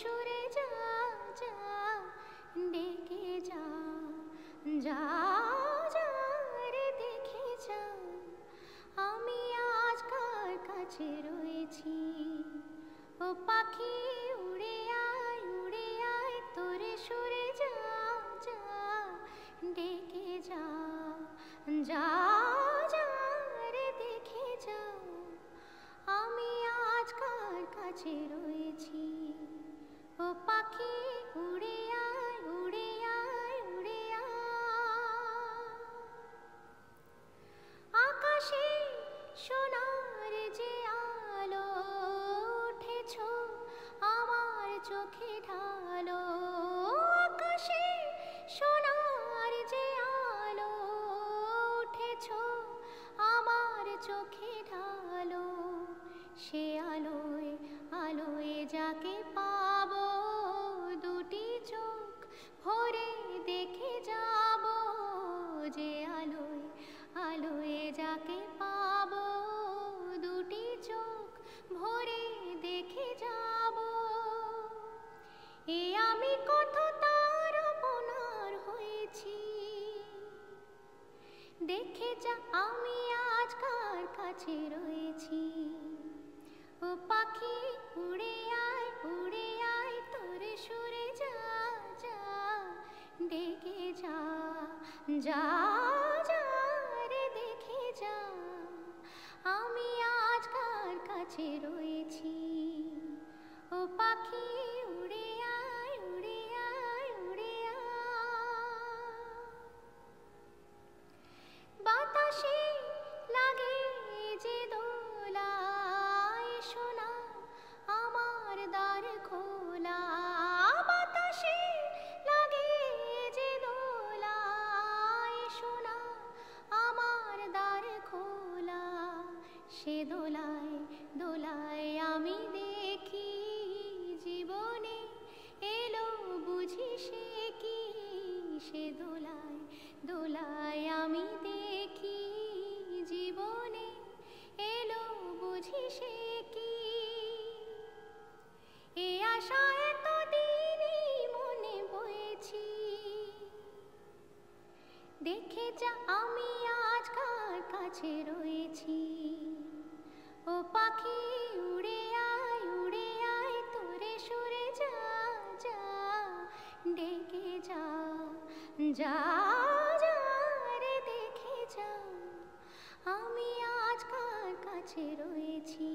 সুরে যা যা ডেকে যা যা যা রে দেখে যা আমি আজ কার কাছে রয়েছি। ও পাখি উড়ে আয় তোরে সুরে যা যা ডেকে যা যা যা রে দেখে যা আমি আজ কার কাছে রয়েছি। ও পাখি উড়ে আয় উড়ে আয় উড়ে আয়। আকাশে সোনার যে আলো উঠেছ আমার চোখে ঢালো। আকাশে সোনার যে আলো উঠেছ আমার চোখে ঢালো। সে আলোয় আলোয় যাকে পাবো দুটি চোখ ভরে দেখে যাব। যে আলোয় আলোয় যাকে পাবো দুটি চোখ ভরে দেখে যাব। এ আমি কত তার আপনার হয়েছি। দেখে যা আমি আজ কার কাছে রয়েছি। ও পাখি উড়ে আয় তোরে সুরে যা যা ডেকে যা যা যা রে দেখে যা আমি আজ কার কাছে রয়েছি। ও পাখি উড়ে আয় উড়ে আয় উড়ে আয়। বাতাসে লাগে যে দোলা সোনা আমার দ্বার খোলা। বাতাসে লাগে যে দোলা সোনা আমার দ্বার খোলা। সে দোলায় দোলায় আমি দেখি জীবনে এলো বুঝি সে কি। সে দোলায় দোলায় আমি দেখি জীবনে এলো বুঝি সে কি। এ আশা এতদিনই মনে বয়েছি। দেখে যা আমি আজ কার কাছে রয়েছি। ও পাখি উড়ে আয় তোরে সুরে যা যা ডেকে যা যা যা রে দেখে যা আমি আজ কার কাছে রয়েছি।